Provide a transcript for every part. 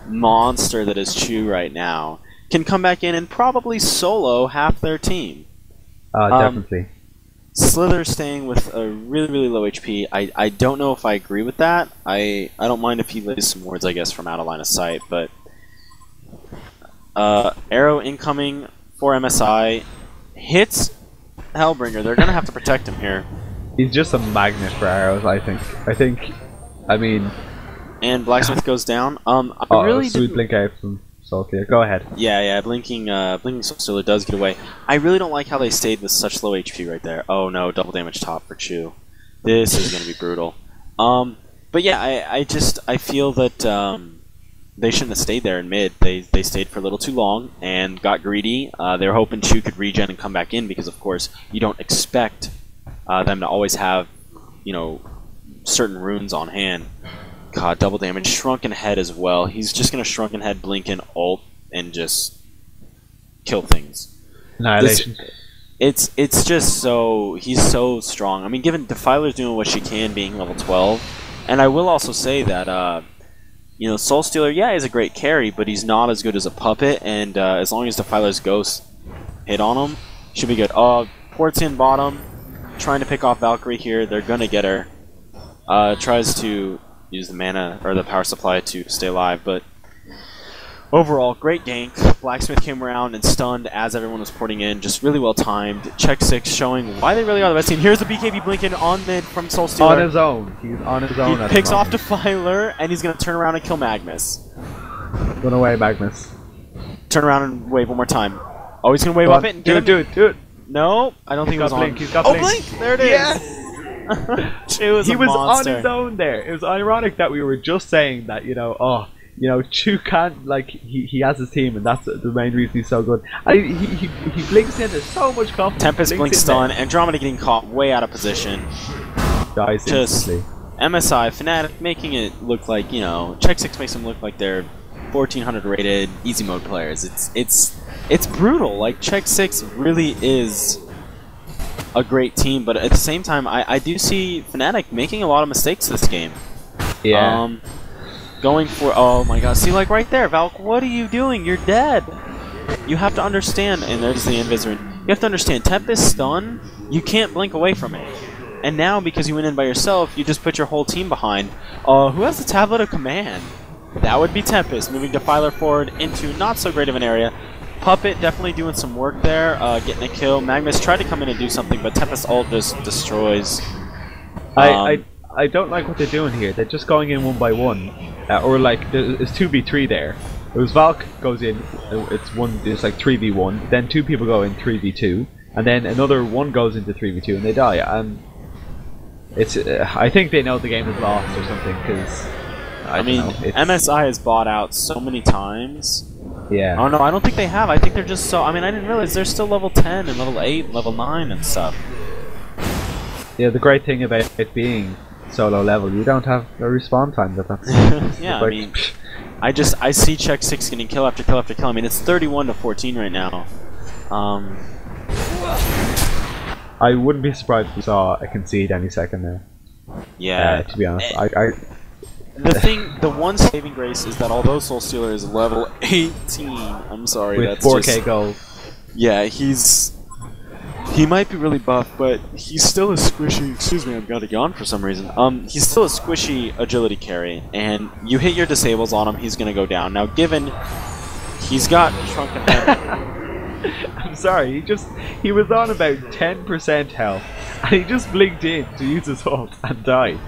monster that is Chu right now can come back in and probably solo half their team. Definitely. Slither staying with a really, really low HP. I don't know if I agree with that. I don't mind if he lays some wards, I guess, from out of line of sight, but arrow incoming for MSI hits Hellbringer. They're gonna have to protect him here. He's just a magnet for arrows, I think. I mean, and Blacksmith goes down. I really sweet blink out from Soulkiller. Go ahead. Yeah, blinking Soulkiller does get away. I really don't like how they stayed with such low HP right there. Oh no, double damage top for Chu. This is gonna be brutal. But yeah, I feel that they shouldn't have stayed there in mid. They stayed for a little too long and got greedy. They were hoping Chu could regen and come back in because, of course, you don't expect them to always have, certain runes on hand. God, double damage. Shrunken Head as well. He's just going to Shrunken Head, blink in ult, and just kill things. Annihilation. It's just so... He's so strong. I mean, given Defiler's doing what she can being level 12, and I will also say that, Soul Stealer, yeah, is a great carry, but he's not as good as a puppet, and as long as Defiler's Ghost hit on him, should be good. Port's in bottom, trying to pick off Valkyrie here. They're going to get her. Tries to use the mana or the power supply to stay alive, but overall, great gank. Blacksmith came around and stunned as everyone was porting in, just really well timed. Check 6 showing why they really are the best team. Here's the BKB blinking on mid from Soul Stealer. On his own. He's on his own. He picks off Defiler, and he's going to turn around and kill Magnus. Run away, Magnus. Turn around and wave one more time. Oh, he's going to wave up it and get him. Do it. No, I don't think it was on. He's got blink. Blink! There it is! Yes! He was on his own there. It was ironic that we were just saying that, Chu can't, he has his team, and that's the main reason he's so good. He blinks in, there's so much confidence. Tempest blinks stun, Andromeda getting caught way out of position. Dies instantly. MSI, Fnatic making it look like, Check 6 makes them look like they're 1400 rated easy mode players. It's brutal. Like, Check 6 really is a great team, but at the same time, I do see Fnatic making a lot of mistakes this game. Yeah. Going for... Oh my god. See, like, right there, Valk, what are you doing? You're dead. You have to understand... And there's the Invisor. You have to understand, Tempest stun, you can't blink away from it. And now, because you went in by yourself, you just put your whole team behind. Who has the Tablet of Command? That would be Tempest, moving Defiler forward into not so great of an area. Puppet definitely doing some work there, getting a kill. Magnus tried to come in and do something, but Tempest ult just destroys. I don't like what they're doing here. They're just going in one by one, or like there's 2v3 there. It was Valk goes in, it's like 3v1. Then two people go in 3v2, and then another one goes into 3v2 and they die. And it's I think they know the game is lost or something because I mean MSI has bought out so many times. Yeah. Oh no, I don't think they have. I think they're just so... I mean, I didn't realize they're still level 10 and level 8 and level 9 and stuff. Yeah, the great thing about it being so low level, you don't have a respawn time. Yeah, I mean, I see Check 6 getting kill after kill after kill. I mean, it's 31-14 right now. I wouldn't be surprised if we saw a concede any second there. Yeah. To be honest, the one saving grace is that although Soul Stealer is level 18, I'm sorry, with that's 4K just, gold. Yeah, he might be really buff, but he's still a squishy. Excuse me, I've got a yawn for some reason. He's still a squishy agility carry, and you hit your disables on him, he's gonna go down. Now, given he's got Shrunken Head. I'm sorry, he was on about 10% health, and he just blinked in to use his ult and died.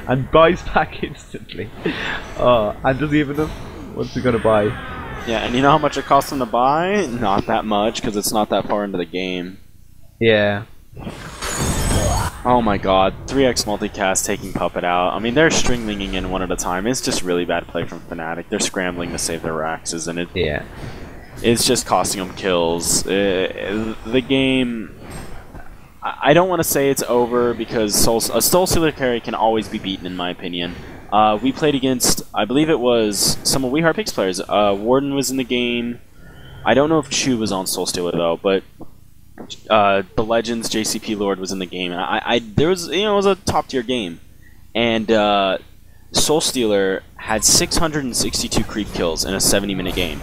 And buys back instantly. And does he even know what's he gonna buy? Yeah, and you know how much it costs him to buy? Not that much, because it's not that far into the game. Yeah. Oh my god, 3x multicast taking Puppet out. I mean, they're string-linging in one at a time. It's just really bad play from Fnatic. They're scrambling to save their Raxes, and it's just costing them kills. The game... I don't want to say it's over because a Soul Stealer carry can always be beaten, in my opinion. We played against, I believe it was some of We Heart Pigs players. Warden was in the game. I don't know if Chu was on Soul Stealer though, but the Legends JCP Lord was in the game. And there was, it was a top tier game, and Soul Stealer had 662 creep kills in a 70-minute game,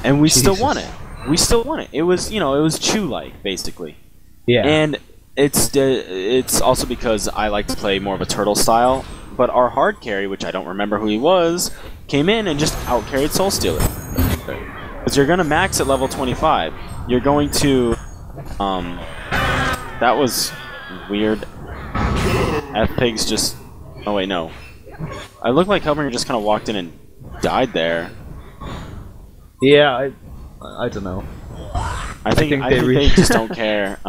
and we still won it. We still won it. It was, it was Chew-like, basically. Yeah. And it's also because I like to play more of a turtle style, but our hard carry, which I don't remember who he was, came in and just out-carried Soul Stealer. Because you're going to max at level 25. You're going to... that was weird. F-Pigs just... Oh, wait, no. I look like Hellbringer just kind of walked in and died there. Yeah, I don't know. I think they just don't care.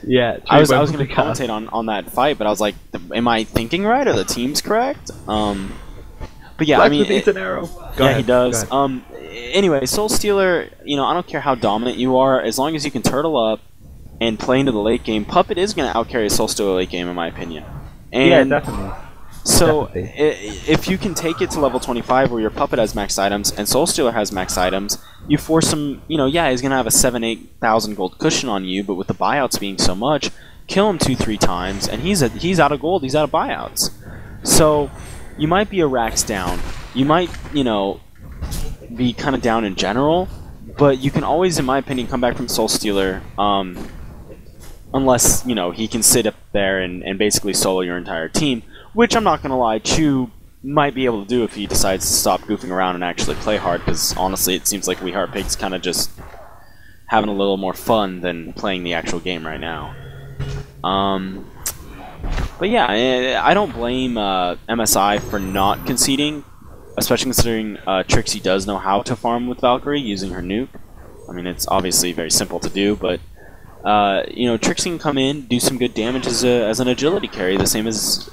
Yeah, I was going to commentate on that fight, but I was like, am I thinking right? Are the teams correct? But yeah, I mean, an arrow. Yeah, he does. Anyway, Soul Stealer, I don't care how dominant you are, as long as you can turtle up and play into the late game. Puppet is going to outcarry Soul Stealer late game, in my opinion. And yeah, definitely. So, if you can take it to level 25 where your Puppet has max items and Soul Stealer has max items, you force him, yeah, he's going to have a 7,000-8,000 gold cushion on you, but with the buyouts being so much, kill him 2-3 times, and he's out of gold, he's out of buyouts. So, you might be a racks down. You might, be kind of down in general, but you can always, in my opinion, come back from Soul Stealer, unless, he can sit up there and basically solo your entire team. Which, I'm not going to lie, Chew might be able to do if he decides to stop goofing around and actually play hard, because honestly it seems like We Heart Pigs kind of just having a little more fun than playing the actual game right now. But yeah, I don't blame MSI for not conceding, especially considering Trixie does know how to farm with Valkyrie using her nuke. I mean, it's obviously very simple to do, but Trixie can come in, do some good damage as an agility carry, the same as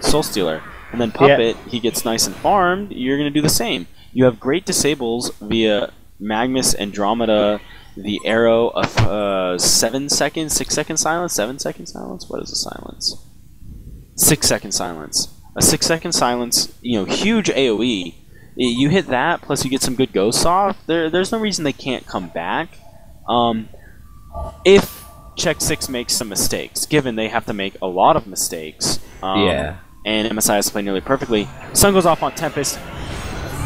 Soul Stealer. And then Puppet, he gets nice and farmed, you're going to do the same. You have great disables via Magnus, Andromeda, the arrow of 7 seconds, 6 second silence, 7 second silence? What is a silence? 6 second silence. A 6 second silence, huge AoE. You hit that, plus you get some good ghosts off, there's no reason they can't come back. If Check 6 makes some mistakes, given they have to make a lot of mistakes. And MSI has to play nearly perfectly. Sun goes off on Tempest.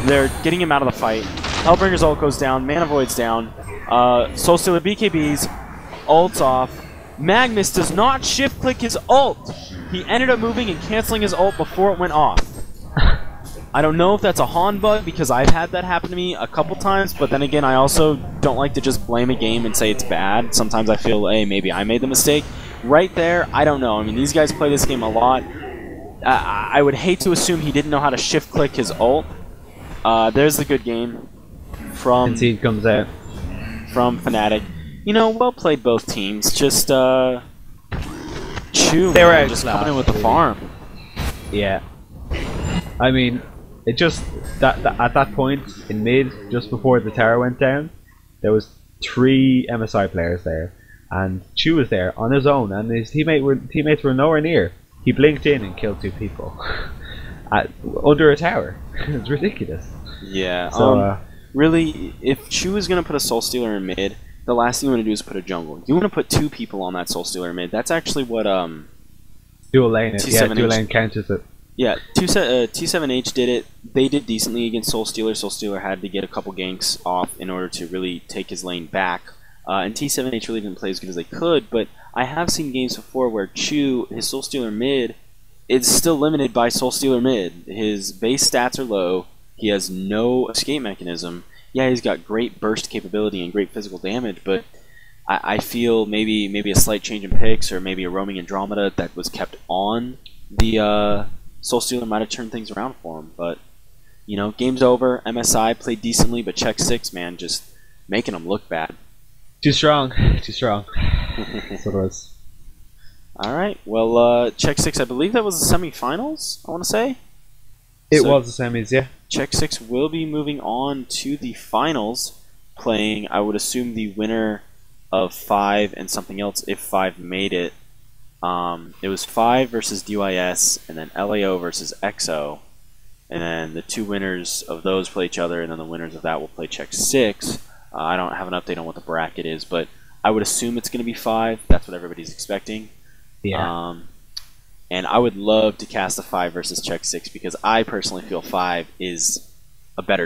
They're getting him out of the fight. Hellbringer's ult goes down. Mana Void's down. Soul Stealer BKBs. Ult's off. Magnus does not shift-click his ult. He ended up moving and canceling his ult before it went off. I don't know if that's a HoN bug, because I've had that happen to me a couple times, but then again, I also don't like to just blame a game and say it's bad. Sometimes I feel, hey, maybe I made the mistake. Right there, I don't know. I mean, these guys play this game a lot. I would hate to assume he didn't know how to shift-click his ult. There's the good game from... Concede comes out. From Fnatic. Well played both teams. Just, Chew, they were just coming in with the farm. Yeah. I mean, it just at that point in mid, just before the tower went down, there was 3 MSI players there, and Chew was there on his own, and his teammates were nowhere near. He blinked in and killed 2 people under a tower. It's ridiculous. Yeah. So, really, if Chew is gonna put a Soul Stealer in mid, the last thing you want to do is put a jungle. You want to put 2 people on that Soul Stealer in mid. That's actually what dual lane. Yeah, dual lane counters it. Yeah, T7H did it. They did decently against Soul Stealer. Soul Stealer had to get a couple ganks off in order to really take his lane back. And T7H really didn't play as good as they could, but I have seen games before where Chew, his Soul Stealer mid, is still limited by Soul Stealer mid. His base stats are low. He has no escape mechanism. Yeah, he's got great burst capability and great physical damage, but I feel maybe a slight change in picks or maybe a roaming Andromeda that was kept on the Soul Stealer might have turned things around for him. But, game's over. MSI played decently, but Check 6, man, just making them look bad. Too strong. Too strong. That's what it was. Alright, well, Check 6, I believe that was the semifinals, I want to say. It was the semis, yeah. Check 6 will be moving on to the finals, playing, I would assume, the winner of 5 and something else if 5 made it. It was 5 versus DYS, and then LAO versus XO. And then the 2 winners of those play each other, and then the winners of that will play Check 6. I don't have an update on what the bracket is, but I would assume it's going to be 5. That's what everybody's expecting. Yeah. and I would love to cast a 5 versus check 6 because I personally feel 5 is a better